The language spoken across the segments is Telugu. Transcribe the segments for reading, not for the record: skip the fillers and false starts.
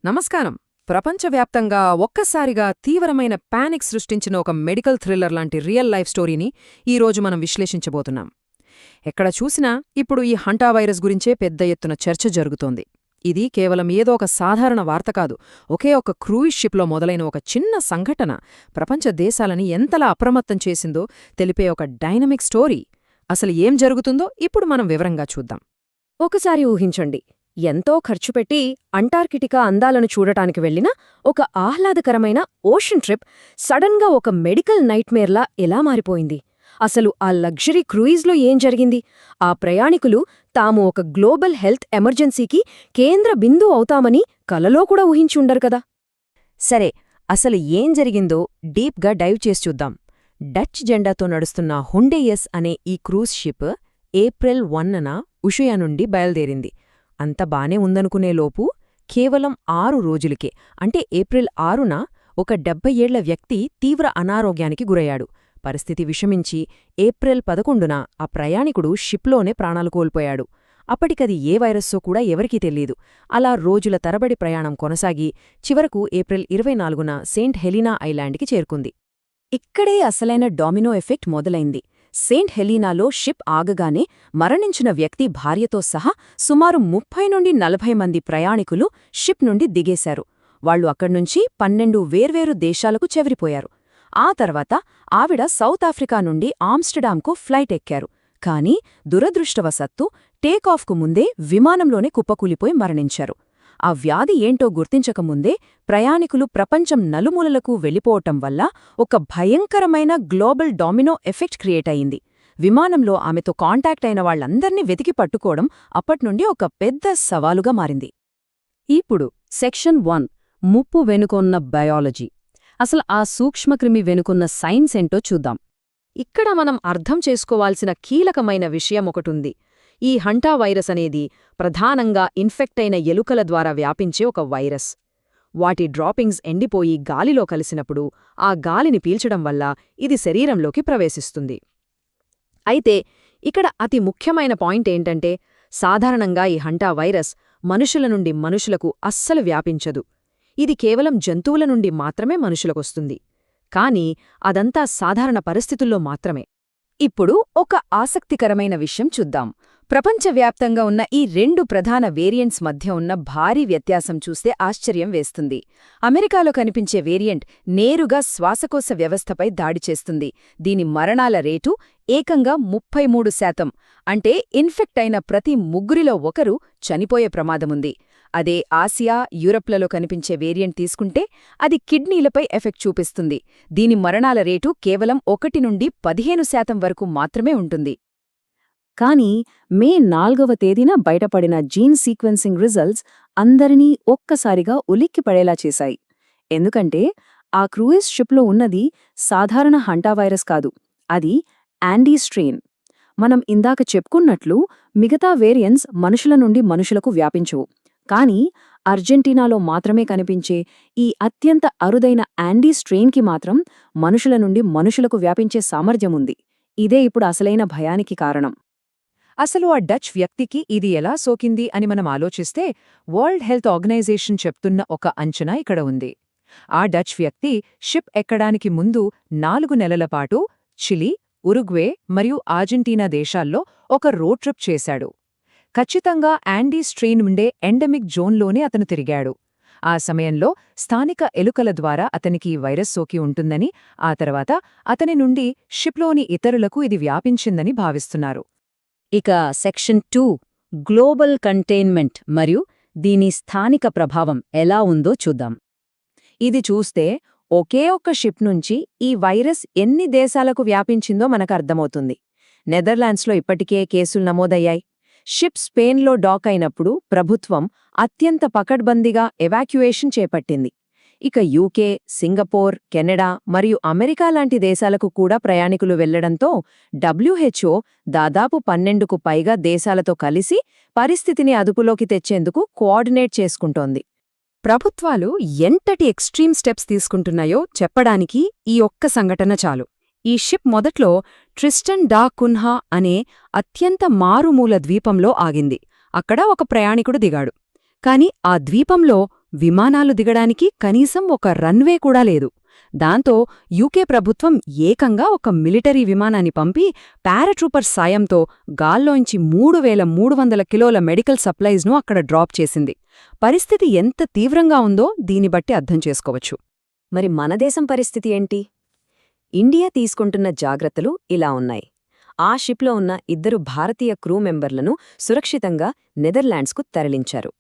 నమస్కారం. ప్రపంచవ్యాప్తంగా ఒక్కసారిగా తీవ్రమైన పానిక్ సృష్టించిన ఒక మెడికల్ థ్రిల్లర్ లాంటి రియల్ లైఫ్ స్టోరీని ఈరోజు మనం విశ్లేషించబోతున్నాం. ఎక్కడ చూసినా ఇప్పుడు ఈ హంటా వైరస్ గురించే పెద్ద ఎత్తున చర్చ జరుగుతోంది. ఇది కేవలం ఏదో ఒక సాధారణ వార్త కాదు, ఒకే ఒక క్రూయిజ్ షిప్లో మొదలైన ఒక చిన్న సంఘటన ప్రపంచ దేశాలని ఎంతలా అప్రమత్తం చేసిందో తెలిపే ఒక డైనమిక్ స్టోరీ. అసలు ఏం జరుగుతుందో ఇప్పుడు మనం వివరంగా చూద్దాం. ఒకసారి ఊహించండి, ఎంతో ఖర్చుపెట్టి అంటార్కిటికా అందాలను చూడటానికి వెళ్లిన ఒక ఆహ్లాదకరమైన ఓషన్ ట్రిప్ సడన్గా ఒక మెడికల్ నైట్మేర్లా ఎలా మారిపోయింది. అసలు ఆ లగ్జరీ క్రూయిజ్లో ఏం జరిగింది? ఆ ప్రయాణికులు తాము ఒక గ్లోబల్ హెల్త్ ఎమర్జెన్సీకి కేంద్ర బిందువు అవుతామని కలలో కూడా ఊహించుండరు కదా. సరే, అసలు ఏం జరిగిందో డీప్గా డైవ్ చేసి చూద్దాం. డచ్ జెండాతో నడుస్తున్న హుండేయస్ అనే ఈ క్రూజ్ షిప్ ఏప్రిల్ 1న ఉషుయా నుండి బయల్దేరింది. అంత బానే ఉందనుకునేలోపు కేవలం 6 రోజులకే, అంటే ఏప్రిల్ 6న ఒక 70 ఏళ్ల వ్యక్తి తీవ్ర అనారోగ్యానికి గురయ్యాడు. పరిస్థితి విషమించి ఏప్రిల్ 11న ఆ ప్రయాణికుడు షిప్లోనే ప్రాణాలు కోల్పోయాడు. అప్పటికది ఏ వైరస్సో కూడా ఎవరికీ తెలీదు. అలా రోజుల తరబడి ప్రయాణం కొనసాగి చివరకు ఏప్రిల్ 24న సెయింట్ హెలీనా ఐలాండ్కి చేరుకుంది. ఇక్కడే అసలైన డామినో ఎఫెక్ట్ మొదలైంది. సెయింట్ హెలీనాలో షిప్ ఆగగానే మరణించిన వ్యక్తి భార్యతో సహా సుమారు 30 నుండి 40 మంది ప్రయాణికులు షిప్ నుండి దిగేశారు. వాళ్లు అక్కడ్నుంచి 12 వేర్వేరు దేశాలకు చెవిరిపోయారు. ఆ తర్వాత ఆవిడ సౌత్ ఆఫ్రికా నుండి ఆమ్స్టర్డామ్కు ఫ్లైట్ ఎక్కారు. కానీ దురదృష్టవశత్తు టేకాఫ్కు ముందే విమానంలోనే కుప్పకూలిపోయి మరణించారు. ఆ వ్యాధి ఏంటో గుర్తించకముందే ప్రయాణికులు ప్రపంచం నలుమూలలకు వెళ్ళిపోవటం వల్ల ఒక భయంకరమైన గ్లోబల్ డామినో ఎఫెక్ట్ క్రియేట్ అయింది. విమానంలో ఆమెతో కాంటాక్ట్ అయిన వాళ్లందర్నీ వెతికి పట్టుకోవడం అప్పట్నుండి ఒక పెద్ద సవాలుగా మారింది. ఇప్పుడు సెక్షన్ 1, ముప్పు వెనుకొన్న బయాలజీ. అసలు ఆ సూక్ష్మక్రిమి వెనుకున్న సైన్స్ ఏంటో చూద్దాం. ఇక్కడ మనం అర్థం చేసుకోవాల్సిన కీలకమైన విషయం ఒకటుంది. ఈ హంటా వైరస్ అనేది ప్రధానంగా ఇన్ఫెక్ట్ అయిన ఎలుకల ద్వారా వ్యాపించే ఒక వైరస్. వాటి డ్రాపింగ్స్ ఎండిపోయి గాలిలో కలిసినప్పుడు ఆ గాలిని పీల్చడం వల్ల ఇది శరీరంలోకి ప్రవేశిస్తుంది. అయితే ఇక్కడ అతి ముఖ్యమైన పాయింట్ ఏంటంటే, సాధారణంగా ఈ హంటా వైరస్ మనుషుల నుండి మనుషులకు అస్సలు వ్యాపించదు. ఇది కేవలం జంతువుల నుండి మాత్రమే మనుషులకొస్తుంది. కానీ అదంతా సాధారణ పరిస్థితుల్లో మాత్రమే. ఇప్పుడు ఒక ఆసక్తికరమైన విషయం చూద్దాం. ప్రపంచవ్యాప్తంగా ఉన్న ఈ 2 ప్రధాన వేరియంట్స్ మధ్య ఉన్న భారీ వ్యత్యాసం చూస్తే ఆశ్చర్యం వేస్తుంది. అమెరికాలో కనిపించే వేరియంట్ నేరుగా శ్వాసకోశ వ్యవస్థపై దాడి చేస్తుంది. దీని మరణాల రేటు ఏకంగా 33%. అంటే ఇన్ఫెక్ట్ అయిన ప్రతి 3లో ఒకరు చనిపోయే ప్రమాదముంది. అదే ఆసియా, యూరప్లలో కనిపించే వేరియంట్ తీసుకుంటే అది కిడ్నీలపై ఎఫెక్ట్ చూపిస్తుంది. దీని మరణాల రేటు కేవలం 1 నుండి 15% వరకు మాత్రమే ఉంటుంది. కానీ మే 4వ తేదీన బయటపడిన జీన్ సీక్వెన్సింగ్ రిజల్ట్స్ అందరినీ ఒక్కసారిగా ఉలిక్కిపడేలా చేశాయి. ఎందుకంటే ఆ క్రూయిజ్ షిప్లో ఉన్నది సాధారణ హంటా వైరస్ కాదు, అది యాండీ స్ట్రెయిన్. మనం ఇందాక చెప్పుకున్నట్లు మిగతా వేరియంట్స్ మనుషుల నుండి మనుషులకు వ్యాపించవు. కానీ అర్జెంటీనాలో మాత్రమే కనిపించే ఈ అత్యంత అరుదైన యాండీ స్ట్రెయిన్కి మాత్రం మనుషుల నుండి మనుషులకు వ్యాపించే సామర్థ్యముంది. ఇదే ఇప్పుడు అసలైన భయానికి కారణం. అసలు ఆ డచ్ వ్యక్తికి ఇది ఎలా సోకింది అని మనం ఆలోచిస్తే, వరల్డ్ హెల్త్ ఆర్గనైజేషన్ చెప్తున్న ఒక అంచనా ఇక్కడ ఉంది. ఆ డచ్ వ్యక్తి షిప్ ఎక్కడానికి ముందు 4 నెలల పాటు చిలీ, ఉరుగ్వే మరియు ఆర్జెంటీనా దేశాల్లో ఒక రోడ్ ట్రిప్ చేశాడు. ఖచ్చితంగా యాండీ స్ట్రెయిన్ ఉండే ఎండమిక్ జోన్లోనే అతను తిరిగాడు. ఆ సమయంలో స్థానిక ఎలుకల ద్వారా అతనికి వైరస్ సోకి ఉంటుందని, ఆ తర్వాత అతని నుండి షిప్లోని ఇతరులకు ఇది వ్యాపించిందని భావిస్తున్నారు. ఇక సెక్షన్ 2, గ్లోబల్ కంటైన్మెంట్ మరియు దీని స్థానిక ప్రభావం ఎలా ఉందో చూద్దాం. ఇది చూస్తే ఒకే ఒక్క షిప్ నుంచి ఈ వైరస్ ఎన్ని దేశాలకు వ్యాపించిందో మనకు అర్థమవుతుంది. నెదర్లాండ్స్లో ఇప్పటికే కేసులు నమోదయ్యాయి. షిప్ స్పెయిన్లో డాక్ అయినప్పుడు ప్రభుత్వం అత్యంత పకడ్బందీగా ఎవాక్యుయేషన్ చేపట్టింది. ఇక యూకే, సింగపూర్, కెనడా మరియు అమెరికా లాంటి దేశాలకు కూడా ప్రయాణికులు వెళ్లడంతో WHO దాదాపు 12కు పైగా దేశాలతో కలిసి పరిస్థితిని అదుపులోకి తెచ్చేందుకు కోఆర్డినేట్ చేసుకుంటోంది. ప్రభుత్వాలు ఎంతటి ఎక్స్ట్రీమ్ స్టెప్స్ తీసుకుంటున్నాయో చెప్పడానికి ఈ ఒక్క సంఘటన చాలు. ఈ షిప్ మొదట్లో ట్రిస్టన్ డా కున్హా అనే అత్యంత మారుమూల ద్వీపంలో ఆగింది. అక్కడ ఒక ప్రయాణికుడు దిగాడు. కాని ఆ ద్వీపంలో విమానాలు దిగడానికి కనీసం ఒక రన్వే కూడా లేదు. దాంతో యూకే ప్రభుత్వం ఏకంగా ఒక మిలిటరీ విమానాన్ని పంపి పారాట్రూపర్ సాయంతో గాల్లోంచి 3300 కిలోల మెడికల్ సప్లైజ్ను అక్కడ డ్రాప్ చేసింది. పరిస్థితి ఎంత తీవ్రంగా ఉందో దీన్ని బట్టి అర్థం చేసుకోవచ్చు. మరి మన దేశం పరిస్థితి ఏంటి? ఇండియా తీసుకుంటున్న జాగ్రత్తలు ఇలా ఉన్నాయి. ఆ షిప్లో ఉన్న 2 భారతీయ క్రూ మెంబర్లను సురక్షితంగా నెదర్లాండ్స్కు తరలించారు.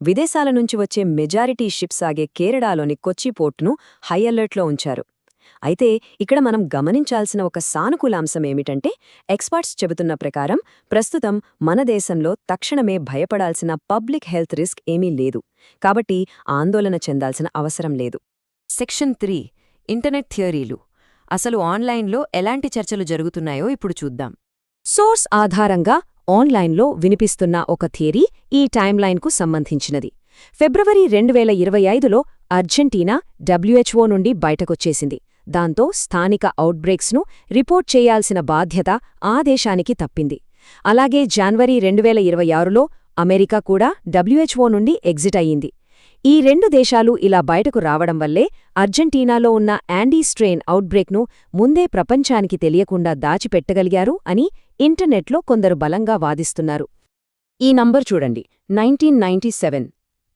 విదేశాల నుంచి వచ్చే మెజారిటీ షిప్స్ ఆగే కేరళలోని కొచ్చి పోర్టును హై అలర్ట్లో ఉంచారు. అయితే ఇక్కడ మనం గమనించాల్సిన ఒక సానుకూలాంశమేమిటంటే, ఎక్స్పర్ట్స్ చెబుతున్న ప్రకారం ప్రస్తుతం మన దేశంలో తక్షణమే భయపడాల్సిన పబ్లిక్ హెల్త్ రిస్క్ ఏమీ లేదు. కాబట్టి ఆందోళన చెందాల్సిన అవసరం లేదు. సెక్షన్ 3 ఇంటర్నెట్ థియరీలు. అసలు ఆన్లైన్లో ఎలాంటి చర్చలు జరుగుతున్నాయో ఇప్పుడు చూద్దాం. సోర్స్ ఆధారంగా ఆన్లైన్లో వినిపిస్తున్న ఒక థియరీ ఈ టైమ్లైన్కు సంబంధించినది. ఫిబ్రవరి 2025లో అర్జెంటీనా WHO నుండి బయటకొచ్చేసింది. దాంతో స్థానిక అవుట్బ్రేక్స్ను రిపోర్ట్ చేయాల్సిన బాధ్యత ఆ దేశానికి తప్పింది. అలాగే జనవరి 2026లో అమెరికా కూడా WHO నుండి ఎగ్జిట్ అయ్యింది. ఈ 2 దేశాలు ఇలా బయటకు రావడం వల్లే అర్జెంటీనాలో ఉన్న యాండీ స్ట్రెయిన్ అవుట్బ్రేక్ను ముందే ప్రపంచానికి తెలియకుండా దాచిపెట్టగలిగారు అని ఇంటర్నెట్లో కొందరు బలంగా వాదిస్తున్నారు. ఈ నంబర్ చూడండి, 1997.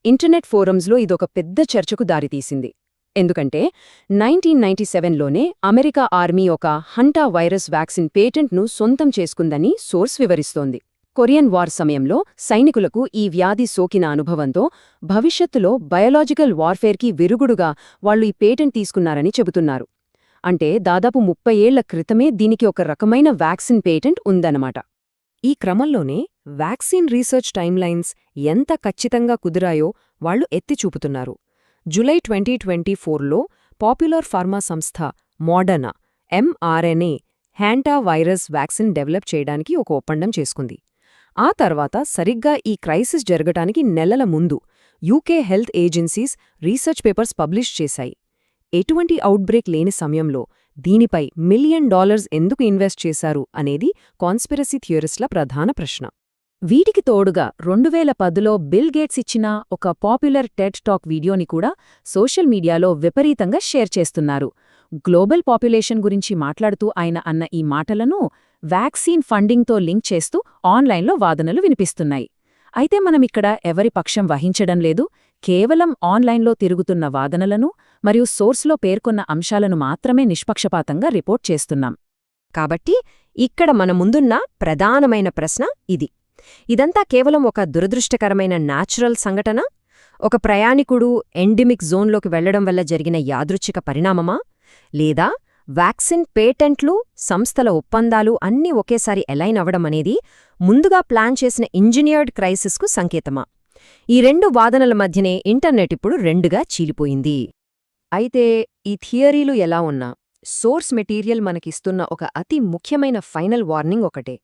ఇంటర్నెట్ ఫోరమ్స్లో ఇదొక పెద్ద చర్చకు దారితీసింది. ఎందుకంటే 1997లోనే అమెరికా ఆర్మీ ఒక హంటా వైరస్ వ్యాక్సిన్ పేటెంట్ను సొంతం చేసుకుందని సోర్స్ వివరిస్తోంది. కొరియన్ వార్ సమయంలో సైనికులకు ఈ వ్యాధి సోకిన అనుభవంతో భవిష్యత్తులో బయోలాజికల్ వార్ఫేర్కి విరుగుడుగా వాళ్లు ఈ పేటెంట్ తీసుకున్నారని చెబుతున్నారు. అంటే దాదాపు 30 ఏళ్ల క్రితమే దీనికి ఒక రకమైన వ్యాక్సిన్ పేటెంట్ ఉందన్నమాట. ఈ క్రమంలోనే వ్యాక్సిన్ రీసెర్చ్ టైమ్లైన్స్ ఎంత ఖచ్చితంగా కుదిరాయో వాళ్లు ఎత్తిచూపుతున్నారు. జులై 2024లో పాపులర్ ఫార్మా సంస్థ Moderna mRNA hantavirus vaccine develop చేయడానికి ఒక ఒప్పందం చేసుకుంది. ఆ తర్వాత సరిగ్గా ఈ క్రైసిస్ జరగటానికి నెలల ముందు UK health agencies research papers publish చేశాయి. ఎటువంటి అవుట్బ్రేక్ లేని సమయంలో దీనిపై $1 మిలియన్ ఎందుకు ఇన్వెస్ట్ చేశారు అనేది కాన్స్పిరసీ థియరిస్ట్ల ప్రధాన ప్రశ్న. వీటికి తోడుగా 2010లో బిల్ గేట్స్ ఇచ్చిన ఒక పాపులర్ టెడ్ టాక్ వీడియోని కూడా సోషల్ మీడియాలో విపరీతంగా షేర్ చేస్తున్నారు. గ్లోబల్ పాపులేషన్ గురించి మాట్లాడుతూ ఆయన అన్న ఈ మాటలను వ్యాక్సిన్ ఫండింగ్తో లింక్ చేస్తూ ఆన్లైన్లో వాదనలు వినిపిస్తున్నాయి. అయితే మనమిక్కడ ఎవరి పక్షం వహించడం లేదు, కేవలం ఆన్లైన్లో తిరుగుతున్న వాదనలను మరియు సోర్స్లో పేర్కొన్న అంశాలను మాత్రమే నిష్పక్షపాతంగా రిపోర్ట్ చేస్తున్నాం. కాబట్టి ఇక్కడ మన ముందున్న ప్రధానమైన ప్రశ్న ఇది. ఇదంతా కేవలం ఒక దురదృష్టకరమైన న్యాచురల్ సంఘటన, ఒక ప్రయాణికుడు ఎండెమిక్ జోన్లోకి వెళ్లడం వల్ల జరిగిన యాదృచ్ఛిక పరిణామమా, లేదా వ్యాక్సిన్ పేటెంట్లు, సంస్థల ఒప్పందాలు అన్నీ ఒకేసారి ఎలైన్ అవ్వడం అనేది ముందుగా ప్లాన్ చేసిన ఇంజనీర్డ్ క్రైసిస్కు సంకేతమా? ఈ 2 వాదనల మధ్యనే ఇంటర్నెట్ ఇప్పుడు 2గా చీలిపోయింది. అయితే ఈ థియరీలు ఎలా ఉన్నా సోర్స్ మెటీరియల్ మనకిస్తున్న ఒక అతి ముఖ్యమైన ఫైనల్ వార్నింగ్ ఒకటే: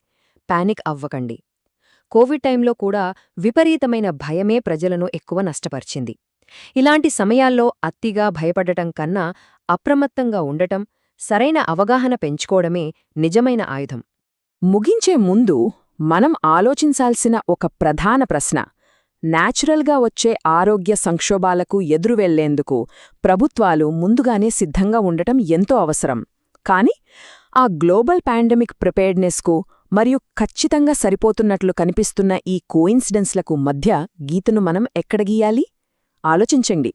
పానిక్ అవ్వకండి. కోవిడ్ టైంలో కూడా విపరీతమైన భయమే ప్రజలను ఎక్కువ నష్టపరిచింది. ఇలాంటి సమయాల్లో అతిగా భయపడటం కన్నా అప్రమత్తంగా ఉండటం, సరైన అవగాహన పెంచుకోవడమే నిజమైన ఆయుధం. ముగించే ముందు మనం ఆలోచించాల్సిన ఒక ప్రధాన ప్రశ్న: న్యాచురల్గా వచ్చే ఆరోగ్య సంక్షోభాలకు ఎదురువెళ్లేందుకు ప్రభుత్వాలు ముందుగానే సిద్ధంగా ఉండటం ఎంతో అవసరం. కాని ఆ గ్లోబల్ పాండమిక్ ప్రిపేర్డ్నెస్కు మరియు ఖచ్చితంగా సరిపోతున్నట్లు కనిపిస్తున్న ఈ కోయిన్సిడెన్స్లకు మధ్య గీతను మనం ఎక్కడ గీయాలి? ఆలోచించండి.